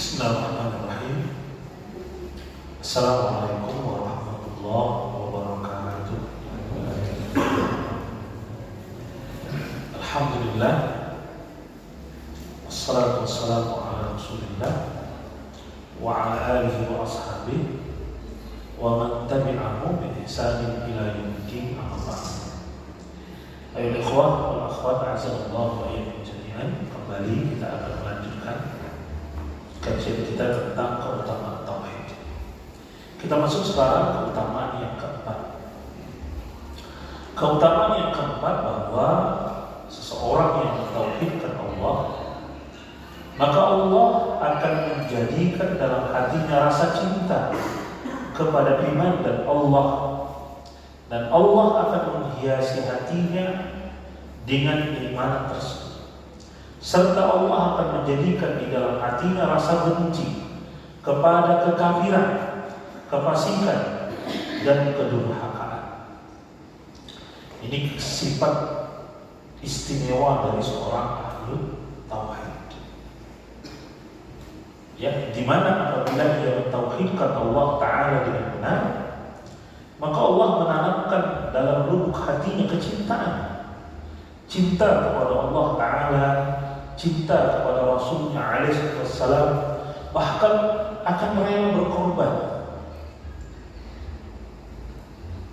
Bismillahirrahmanirrahim. Assalamualaikum warahmatullahi wabarakatuh. Alhamdulillah, wassalatu wassalamu ala Rasulillah wa ala alihi wa ashabihi wa man tabi'ahu bi ihsanin ila yaumil amma ba'd. Ayo ikhwah wal akhwat, azanallahu wa iyyakum jami'an. Kembali kita akan melanjutkan kajian kita tentang keutamaan tauhid. Kita masuk sekarang keutamaan yang keempat. Keutamaan yang keempat bahwa seseorang yang mentauhidkan Allah, maka Allah akan menjadikan dalam hatinya rasa cinta kepada iman dan Allah, dan Allah akan menghiasi hatinya dengan iman tersebut. Serta Allah akan menjadikan di dalam hatinya rasa benci kepada kekafiran, kefasikan, dan kedurhakaan. Ini sifat istimewa dari seorang ahli tauhid. Ya, di mana apabila dia mentauhidkan Allah Ta'ala dengan benar, maka Allah menanamkan dalam lubuk hatinya kecintaan, cinta kepada Allah Ta'ala, cinta kepada Rasulnya alaihissalam, bahkan akan rela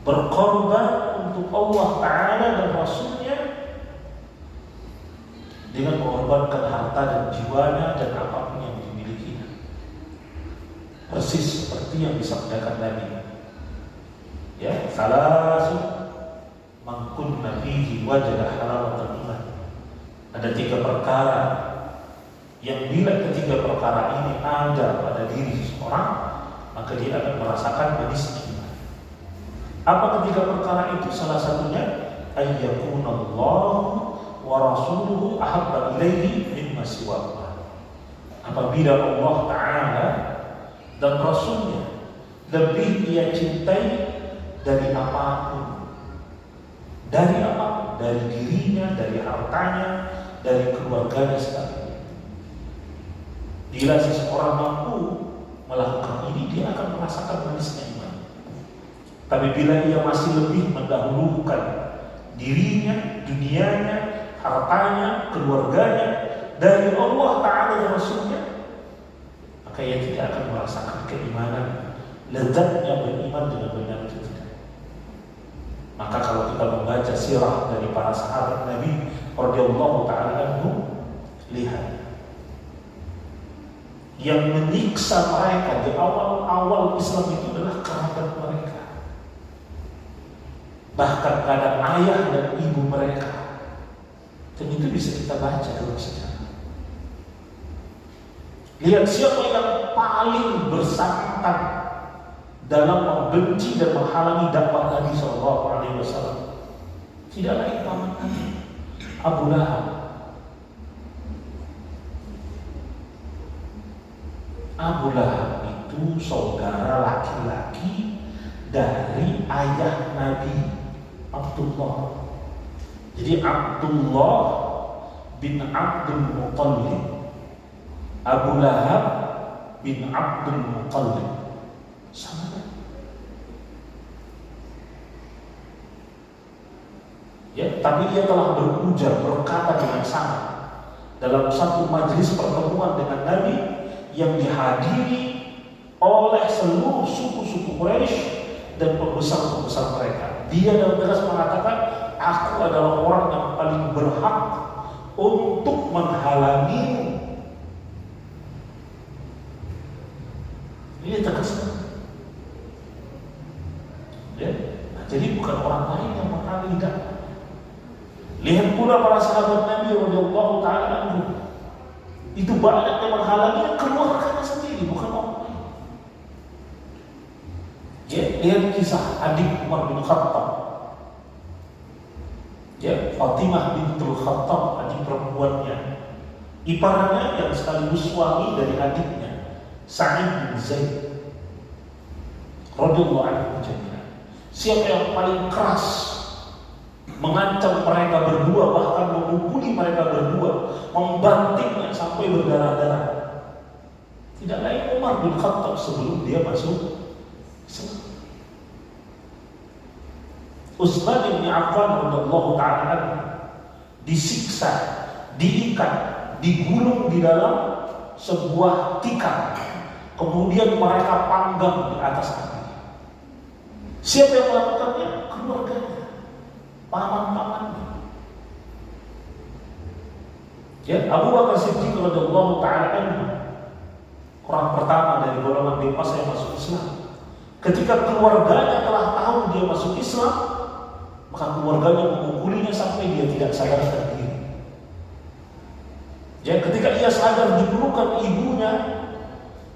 berkorban untuk Allah Ta'ala dan Rasulnya dengan mengorbankan harta dan jiwanya dan apapun yang dimilikinya, persis seperti yang disabdakan Nabi, ya, salasun man kunna fihi wajada halawatal iman. Ada 3 perkara yang bila ketiga perkara ini ada pada diri seseorang, maka dia akan merasakan manisnya iman. Apa ketiga perkara itu? Salah satunya ayyakunallahu wa rasuluhu ahabba ilaihi mimma siwahuma. Apabila Allah Ta'ala dan Rasulnya lebih dia cintai dari apapun, dari dirinya, dari hartanya, dari keluarganya sekalian. Bila seseorang mampu melakukan ini, dia akan merasakan manisnya iman. Tapi bila ia masih lebih mendahulukan dirinya, dunianya, hartanya, keluarganya dari Allah Ta'ala dan Rasulnya, maka ia tidak akan merasakan keimanan, lezatnya beriman dengan benar itu tidak. Maka kalau kita membaca sirah dari para sahabat Nabi radhiyallahu ta'ala anhum, lihat yang menyiksa mereka di awal-awal Islam itu adalah kerabat mereka, bahkan kadang ayah dan ibu mereka. Dan itu bisa kita baca dalam sejarah. Lihat siapa yang paling bersangkutan dalam membenci dan menghalangi dakwah Nabi SAW. Tidak lain paman Nabi, Abu Lahab. Abu Lahab itu saudara laki-laki dari ayah Nabi, Abdullah. Jadi Abdullah bin Abdul Muttalib, Abu Lahab bin Abdul Muttalib, sama kan? Ya, tapi ia telah berujar, berkata dengan sama dalam satu majelis pertemuan dengan Nabi yang dihadiri oleh seluruh suku-suku Quraisy dan pembesar-pembesar mereka. Dia dengan tegas mengatakan, aku adalah orang yang paling berhak untuk menghalangimu. Ini tegas. Ya? Nah, jadi bukan orang lain yang menghalangi dakwah. Lihat pula para sahabat Nabi radhiyallahu ta'ala anhum, itu banyak yang menghalangi keluarganya sendiri, bukan orang lain. Ya, lihat kisah adik Umar bin Khattab. Ya, Fatimah bintul Khattab, adik perempuannya. Iparnya yang sekaligus suami dari adiknya, Sa'id bin Zaid radhiyallahu anhu jami'an. Siapa yang paling keras mengancam mereka berdua, bahkan memukuli mereka berdua, membantingnya sampai berdarah-darah? Tidak lain Umar bin Khattab sebelum dia masuk Islam. Utsman bin Affan radhiyallahu ta'ala anhu disiksa, diikat, digulung di dalam sebuah tikar, kemudian mereka panggang di atas api. Siapa yang melakukannya? Keluarganya, paman-pamannya. Ya, Abu Bakar Siddiq radhiyallahu ta'ala anhu, orang pertama dari golongan dewasa yang masuk Islam. Ketika keluarganya telah tahu dia masuk Islam, maka keluarganya memukulinya sampai dia tidak sadarkan diri. Ya, ketika ia sadar dipelukan ibunya,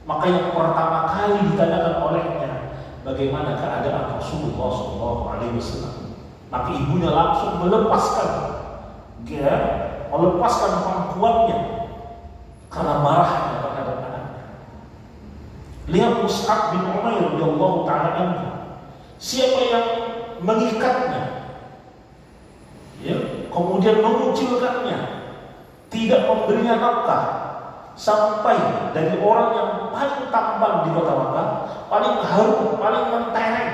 maka yang pertama kali ditanyakan olehnya, bagaimana keadaan Rasulullah SAW? Maka ibunya langsung melepaskan pangkuannya karena marahnya terhadap anaknya. Lihat Mus'ab bin Umair radhiyallahu ta'ala anhu. Siapa yang mengikatnya, ya, kemudian mengucilkannya, tidak memberinya nafkah, sampai dari orang yang paling tampan di kota Makkah, paling harum, paling mentereng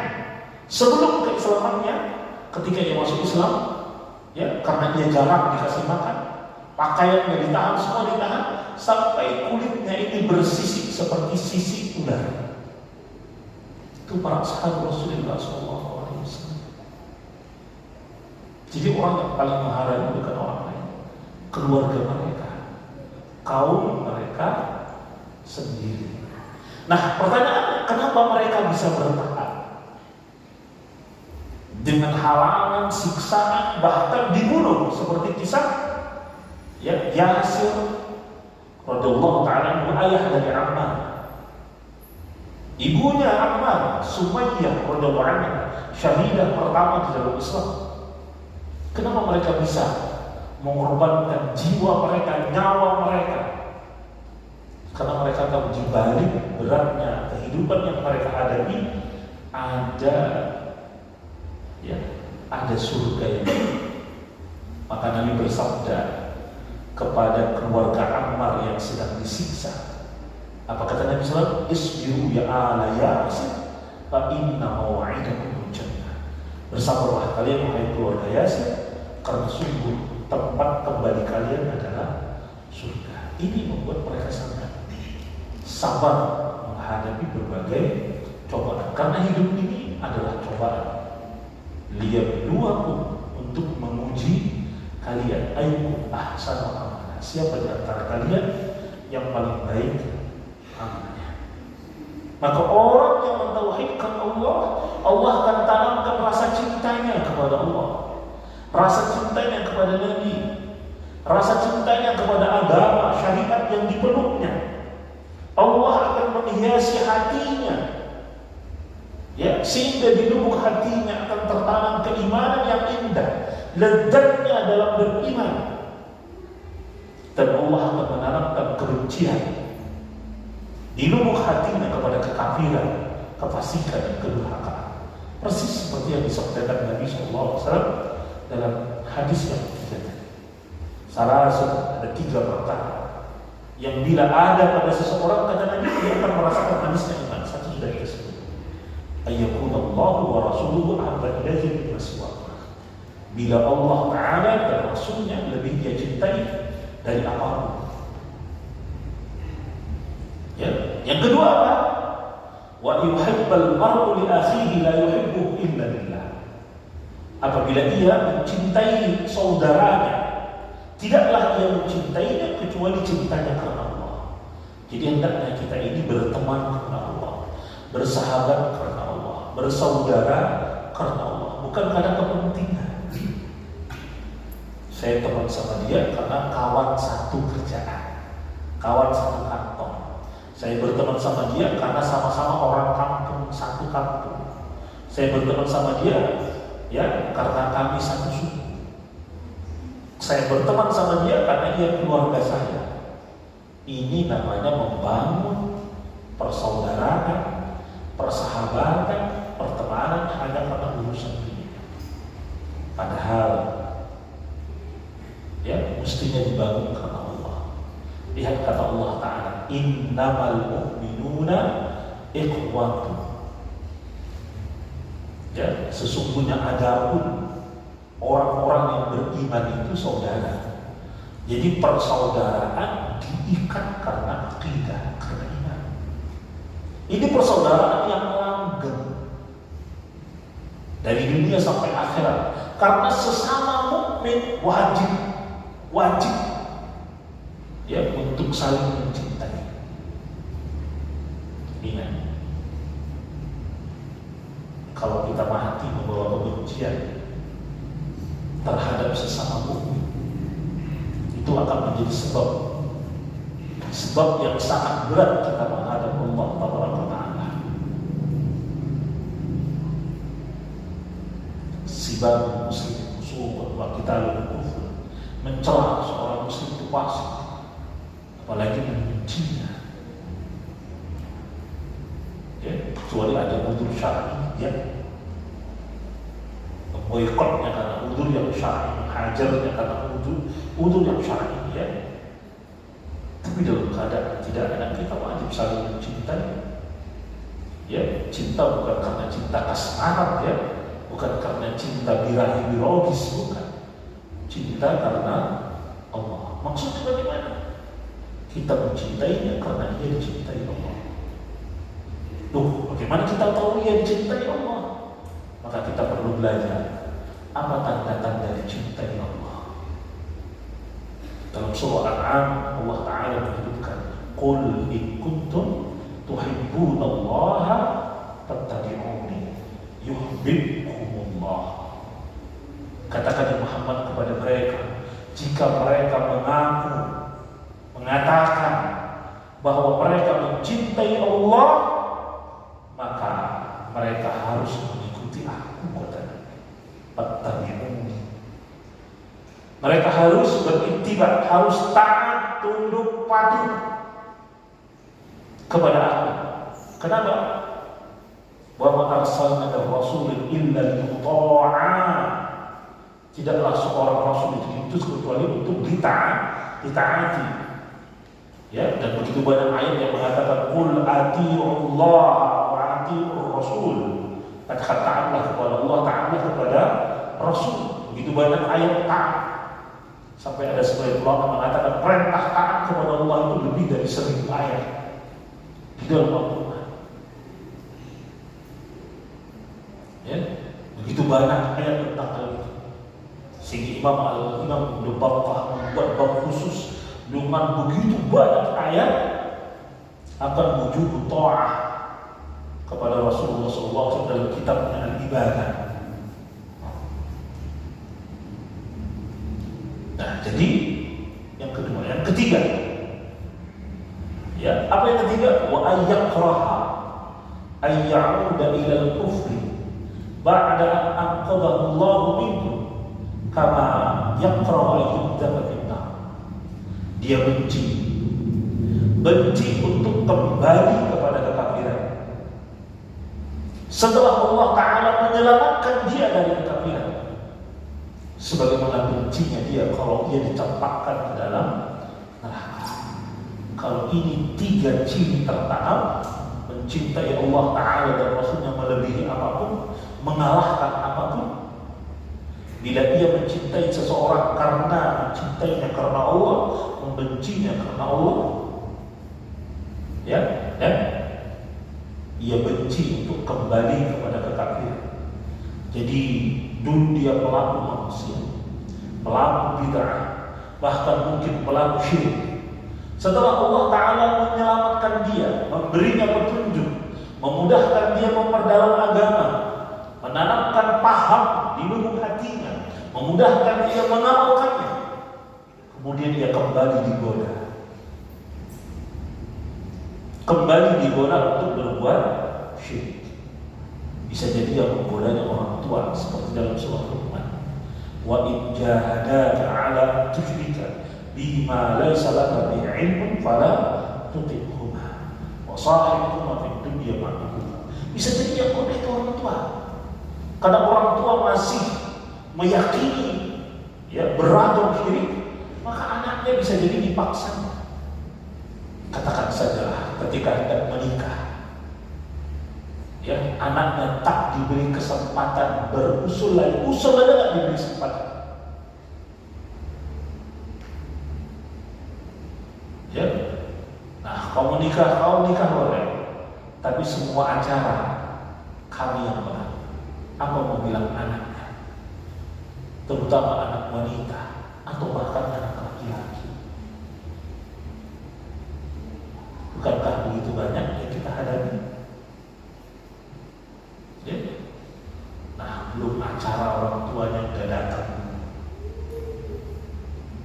sebelum keislamannya, ketika ia masuk Islam, ya, karena dia jarang dikasih makan, pakaiannya ditahan, semua ditahan, sampai kulitnya ini bersisik seperti sisik ular. Itu para sahabat Rasulullah SAW. Jadi orang yang paling menghargai bukan orang lain, keluarga mereka, kaum mereka sendiri. Nah, pertanyaannya, kenapa mereka bisa bertahan dengan halangan, siksaan, bahkan dibunuh seperti kisah ya Yasir radhiyallahu ta'ala anhu, ayah dari Ammar. Ibunya Ammar, Sumayyah radhiyallahu anha, syahidah pertama di dalam Islam. Kenapa mereka bisa mengorbankan jiwa mereka, nyawa mereka? Karena mereka tahu di balik beratnya kehidupan yang mereka hadapi ada surga yang. Maka Nabi bersabda kepada keluarga Ammar yang sedang disiksa. Apa kata Nabi SAW? Isbiru ya ala Yasir fa inna maw'idakum jannah. Bersabarlah kalian wahai keluarga Yasir, karena sungguh tempat kembali kalian adalah surga. Ini membuat mereka sangat sabar menghadapi berbagai cobaan, karena hidup ini adalah cobaan. Liyabluwakum, untuk menguji kalian, ayyukum ahsanu amala, siapa di antara kalian yang paling baik amalnya. Maka orang yang mentauhidkan Allah, Allah akan tanamkan rasa cintanya kepada Allah, rasa cintanya kepada Nabi, rasa cintanya kepada agama, syariat yang dipeluknya. Allah akan menghiasi hatinya, ya, sehingga di lubuk hatinya akan tertanam keimanan yang indah, lezatnya dalam beriman. Dan Allah akan menanamkan kebencian di lubuk hatinya kepada kekafiran, kefasikan, dan kedurhakaan. Persis seperti yang disampaikan Nabi SAW dalam hadis yang ketiga. Salah satu ada 3 perkara yang bila ada pada seseorang, kata Nabi, dia akan merasakan manisnya iman. Satu sudah kita sebut, ayyaqulullahu wa rasuluhu ahabba ilaihi mimma siwahuma. Bila Allah Ta'ala dan Rasulnya lebih dia cintai dari apapun. Ya. Yang kedua apa? Wa yuhibbal mar'u li akhihi la yuhibbu illa billah. Apabila ia mencintai saudaranya, tidaklah ia mencintainya kecuali cintanya karena Allah. Jadi hendaknya kita ini berteman karena Allah, bersahabat karena Allah, bersaudara karena Allah, bukan karena kepentingan. Saya teman sama dia karena kawan satu kerjaan, kawan satu kantor. Saya berteman sama dia karena sama-sama orang kampung teman satu kampung. Saya berteman sama dia ya karena kami satu suku. Saya berteman sama dia karena dia keluarga saya. Ini namanya membangun persaudaraan, persahabatan, pertemanan hanya pada urusan dunia. Padahal ya mestinya dibangun karena Allah. Lihat kata Allah Ta'ala, innamal mu'minuna ikhwatun. Ya, sesungguhnya adapun orang-orang yang beriman itu saudara. Jadi persaudaraan diikat karena akidah, karena iman. Ini persaudaraan yang langgeng dari dunia sampai akhirat. Karena sesama mukmin wajib ya untuk saling mencintai. Ingat, kalau kita mati membawa kebencian terhadap sesama mukmin, itu akan menjadi sebab yang sangat berat kita menghadap Allah Taala. Sibab muslim musuh wa kita kufur, mencela seorang muslim itu fasik, apalagi membencinya. Ya, kecuali ada udzur syar'i, ya, boikotnya karena udzur yang syar'i, hajarnya karena udzur yang syar'i, ya. Tapi dalam keadaan tidak ada, kita wajib saling mencintai. Ya, cinta bukan karena cinta kasmaran, ya, bukan karena cinta birahi biologis, bukan. Cinta karena Allah. Maksudnya bagaimana? Kita mencintainya karena dia dicintai Allah. Loh, bagaimana kita tahu dia dicintai Allah? Maka kita perlu belajar apa tanda-tanda dicintai Allah. Dalam surah Al-An'am Allah Ta'ala menyebutkan, qul in kuntum tuhibbunallaha fattabi'uni yuhibbukumullah. Katakan Muhammad kepada mereka, jika mereka mengatakan bahwa mereka mencintai Allah, maka mereka harus mengikuti aku, katanya. Fattabi'uni. Mereka harus beriktibar, harus taat, tunduk, patuh kepada aku. Kenapa? Wa ma arsalnaka rasulun illa liyuta'a. Tidaklah seorang rasul diutus kecuali untuk ditaati. Ya, dan begitu banyak ayat yang mengatakan qul atii'ullah wa atii'ur rasul. Katakan taatlah kepada Allah, taatlah kepada Rasul. Begitu banyak ayat taat. Sampai ada sebagian ulama mengatakan perintah taat kepada Allah itu lebih dari 1000 ayat di dalam Al-Quran. Ya, begitu banyak ayat tentang hal itu. Sehingga Imam Ibnu Battah membuat bab khusus dengan begitu banyak ayat akan wujud ta'ah kepada Rasulullah SAW dalam kitabnya Al-Ibadah. Nah, jadi yang kedua, yang ketiga, ya, apa yang ketiga? Wa ayyakraha ayya'uda ila al-kufri ba'da an anqadhahu Allah minhu kama yakrahu ayyudaka finnar. Dia benci untuk kembali kepada kekafiran setelah Allah Ta'ala menyelamatkan dia dari kekafiran. Sebagaimana bencinya dia kalau dia dicampakkan ke dalam neraka. Kalau ini 3 ciri tertanam, mencintai Allah Ta'ala dan Rasulnya melebihi apapun, mengalahkan apapun. Bila ia mencintai seseorang karena mencintainya karena Allah, membencinya karena Allah, ya, dan ia benci untuk kembali kepada kekafiran. Jadi dulu dia pelaku maksiat, pelaku bid'ah, bahkan mungkin pelaku syirik. Setelah Allah Ta'ala menyelamatkan dia, memberinya petunjuk, memudahkan dia memperdalam agama, menanamkan paham di lubuk hatinya, memudahkan dia mengamalkannya, kemudian dia kembali digoda untuk berbuat syirik. Bisa jadi yang menggodanya orang tua, seperti dalam surah Luqman. Wa in jahadaka 'ala an tusyrika bima laysa laka bihi 'ilmun fala tuti'huma wa sahibhuma fid dunya ma'rufan. Bisa jadi yang goda itu orang tua. Karena orang tua masih meyakini ya beragam syirik, maka anaknya bisa jadi dipaksa. Katakan saja ketika hendak menikah, ya, anaknya tak diberi kesempatan berusul lagi, usul aja nggak diberi kesempatan. Ya, nah kau nikah boleh, tapi semua acara kami yang benar. Apa mau bilang anaknya, terutama anak wanita atau bahkan anak laki-laki? Bukankah begitu banyak yang kita hadapi? Ya? Nah, belum acara orang tuanya udah datang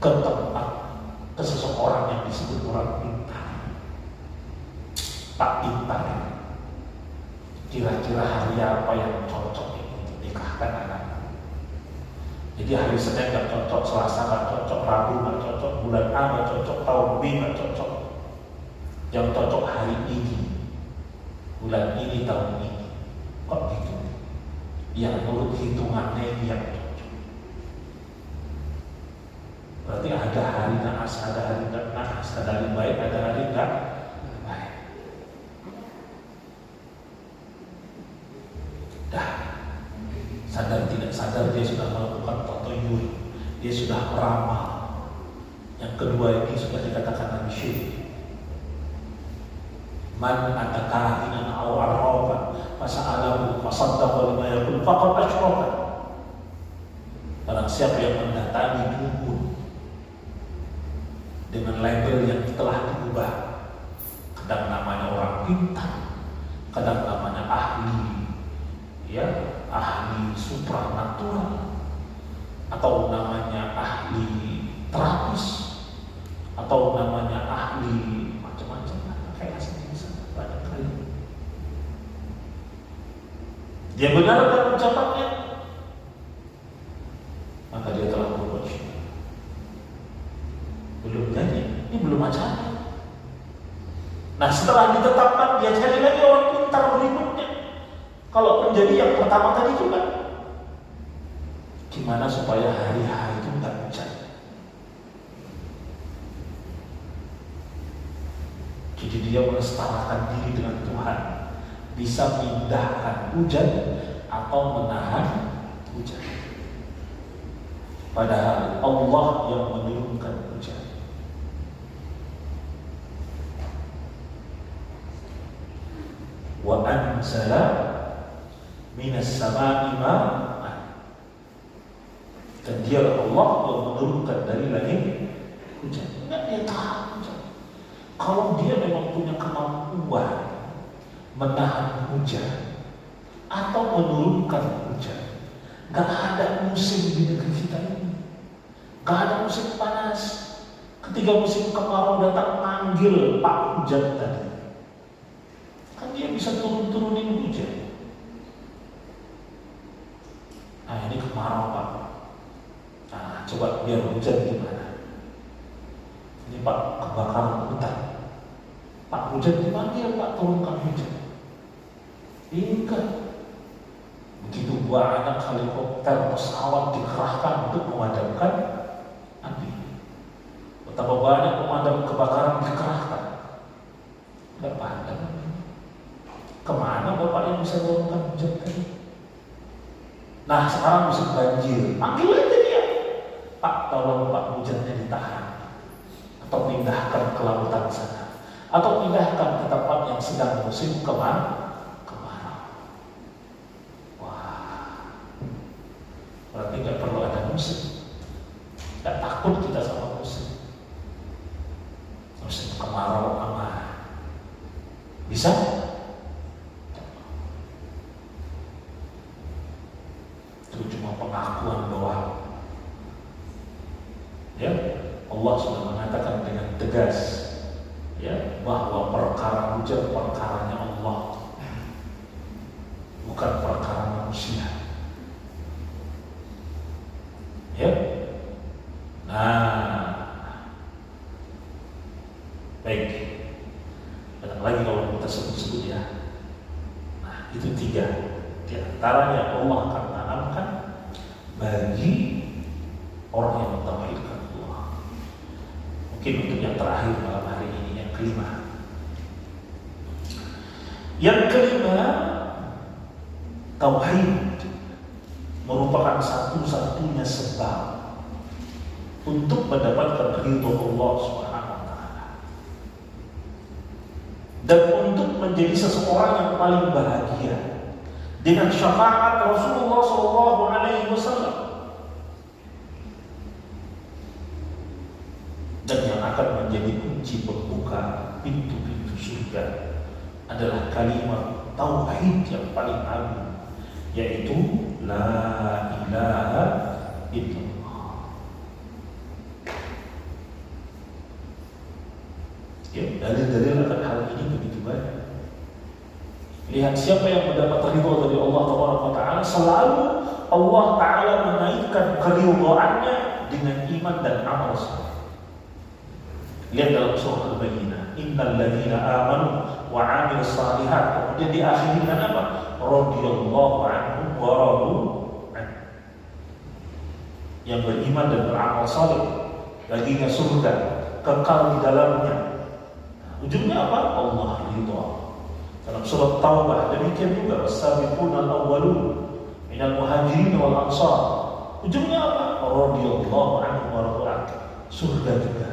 ke tempat ke seseorang yang disebut orang pintar. Pak pintar, kira-kira hari apa yang cocok untuk nikahkan anak? Jadi hari Senin gak cocok, Selasa gak cocok, Rabu gak cocok, bulan A gak cocok, tahun B gak cocok. Yang cocok hari ini, bulan ini, tahun ini. Kok gitu? Yang menurut hitungannya ini yang cocok. Berarti ada hari naas, ada hari gak naas, ada hari baik, ada hari gak baik. Dah, sadar tidak sadar dia sudah melakukan tatayur, dia sudah meramal. Yang kedua ini sudah dikatakan Nabi syirik. Man atakahinan aw arrafan fasa'alahu fasaddaqa lima yaqul faqad asyraka. Barang siapa yang mendatangi dukun dengan label yang telah diubah, kadang namanya orang pintar, kadang namanya ahli, ya, ahli supranatural, atau namanya ahli terapis, atau namanya ahli macam-macam, kayak asli banyak kali. Dia benarkan ucapannya, maka dia telah berbuat syirik. Belum jadi, ini belum acara. Nah, setelah ditetapkan, dia cari lagi orang pintar berikutnya. Kalau menjadi yang pertama tadi juga, gimana supaya hari-hari itu nggak hujan? Jadi dia mensetarakan diri dengan Tuhan, bisa memindahkan hujan atau menahan hujan. Padahal Allah yang menurunkan hujan. Wa anzala minas sama'i ma'an. Dan dia Allah yang menurunkan dari langit hujan. Enggak dia tahan hujan. Kalau dia memang punya kemampuan menahan hujan atau menurunkan hujan, gak ada musim di negeri kita ini. Gak ada musim panas. Ketika musim kemarau datang, manggil Pak Hujan tadi. Kan dia bisa turunin hujan. Nah, ini kemarau Pak. Nah, coba biar hujan gimana? Ini Pak, kebakaran hutan. Pak Hujan dipanggil, Pak turunkan hujan. Enggak. Begitu banyak helikopter, pesawat dikerahkan untuk memadamkan api. Betapa banyak pemadam kebakaran dikerahkan. Enggak padam. Kemana Bapak yang bisa turunkan hujan tadi? Nah, sekarang musim banjir, panggil aja dia. Pak, tolong Pak hujannya ditahan. Atau pindahkan ke lautan sana. Atau pindahkan ke tempat yang sedang musim kemarau. Wah, berarti nggak perlu ada musim. Nggak takut kita sama musim. Musim kemarau aman. Bisa? Itu cuma pengakuan doang. Ya, Allah sudah mengatakan dengan tegas, ya, bahwa perkara hujan perkaranya Allah, bukan perkara manusia. Ya. Nah, baik. Banyak lagi kalau kita sebut-sebut ya. Nah, itu 3 di antaranya Allah akan tanamkan bagi orang yang mentauhidkan Allah. Mungkin untuk yang terakhir malam hari ini, yang kelima. Yang kelima, tauhid merupakan satu-satunya sebab untuk mendapatkan ridho Allah Subhanahu wa taala. Dan untuk menjadi seseorang yang paling bahagia dengan syafaat Rasulullah sallallahu alaihi wasallam. Dan yang akan menjadi kunci pembuka pintu-pintu surga adalah kalimat tauhid yang paling agung, yaitu la ilaha illallah. Ya, dalil-dalil akan hal ini begitu banyak. Lihat siapa yang mendapat ridho dari Allah Taala, selalu Allah Taala menaikkan keridhoannya dengan iman dan amal saleh. Lihat dalam surah Al-Bayyinah, innal ladzina amanu wa 'amilus shalihat. Kemudian diakhiri dengan apa? Radhiyallahu anhum wa radu an. Yang beriman dan beramal saleh baginya surga, kekal di dalamnya. Ujungnya apa? Allah ridha. Dalam surat Taubah demikian juga, was-sabiquna al-awwalun minal muhajirin wal ansar. Ujungnya apa? Radhiyallahu anhum wa radu an. Surga juga.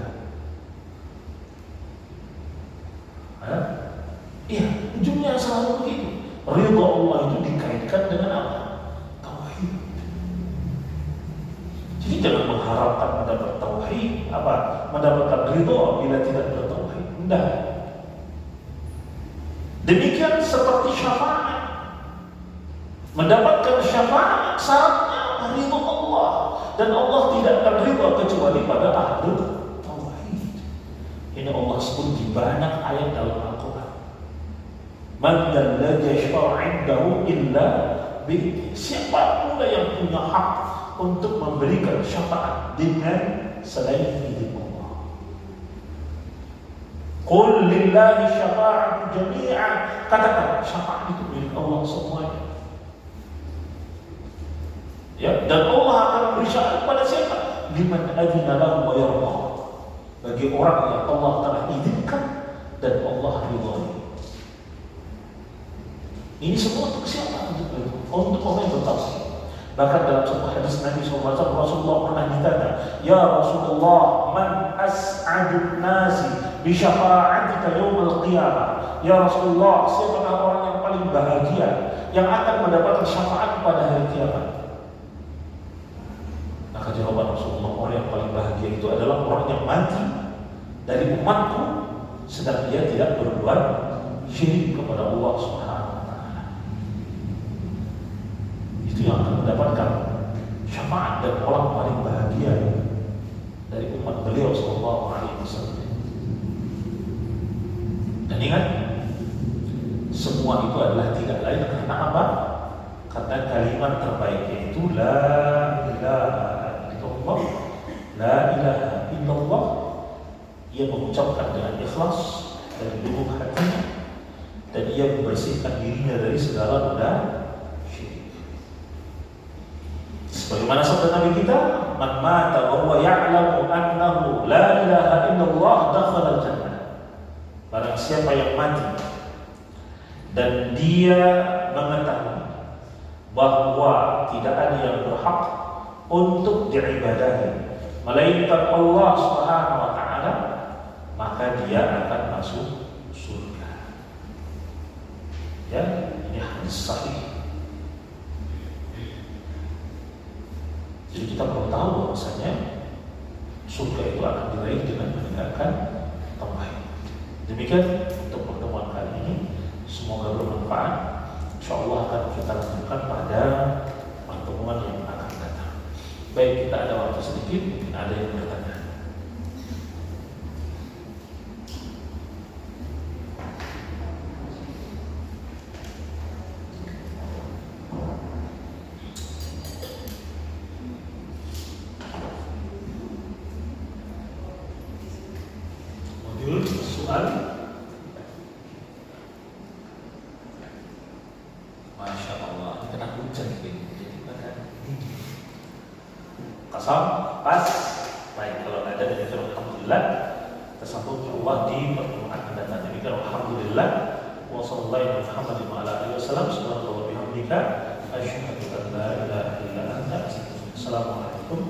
Iya, ujungnya selalu begitu. Ridha Allah itu dikaitkan dengan apa? Tauhid. Jadi jangan mengharapkan mendapat tauhid, mendapatkan ridha bila tidak bertauhid. Tidak. Demikian seperti syafaat. Mendapatkan syafaat syaratnya ridha Allah, dan Allah tidak akan ridha kecuali pada ahli tauhid. Ini Allah sebut di banyak ayat dalam Al-Quran. Man alladzi yashfa'u 'indahu illa bi'idznihi. Siapa pula yang punya hak untuk memberikan syafaat dengan selain izin Allah. Qul lillahi syafa'atu jami'an. Katakan syafaat itu milik Allah semuanya. Ya, dan Allah akan memberi syafaat kepada siapa? Liman adzina lahu wa yarda. Bagi orang yang Allah telah izinkan dan Allah ridhai. Ini semua untuk siapa? Untuk orang yang bertauhid. Bahkan dalam sebuah hadis Nabi SAW, Rasulullah pernah ditanya, ya Rasulullah, man as'adun nasi bi syafa'atika yaumil qiyamah. Ya Rasulullah, siapakah orang yang paling bahagia yang akan mendapatkan syafaat pada hari kiamat? Maka jawaban Rasulullah, orang yang paling bahagia itu adalah orang yang mati dari umatku sedang dia tidak berbuat syirik kepada Allah Subhanahu wa taala. Itu yang akan mendapatkan syafaat dan orang paling bahagia dari umat beliau sallallahu alaihi wasallam. Dan ingat, semua itu adalah tidak lain karena apa? Karena kalimat terbaik yaitu la ilaha illallah. La ilaha illallah. Ia mengucapkan dengan ikhlas dari lubuk hatinya, dan ia membersihkan dirinya dari segala noda syirik. Sebagaimana sabda Nabi kita, man mata wa huwa ya'lamu annahu la ilaha illallah dakhala al-jannah. Barang siapa yang mati dan dia mengetahui bahwa tidak ada yang berhak untuk diibadahi melainkan Allah Subhanahu wa taala, maka dia akan masuk surga. Ya, ini hadis sahih. Jadi kita perlu tahu bahwasanya surga itu akan diraih dengan meninggalkan tauhid. Demikian untuk pertemuan kali ini, semoga bermanfaat. Insyaallah akan kita lanjutkan pada pertemuan yang akan datang. Baik, kita ada waktu sedikit, mungkin ada yang bertanya. Pasang, pas. Baik, kalau nggak ada dari alhamdulillah. Kita sambung insyaAllah di pertemuan mendatang. Demikian alhamdulillah. Wassalamualaikum warahmatullahi wabarakatuh. Assalamualaikum.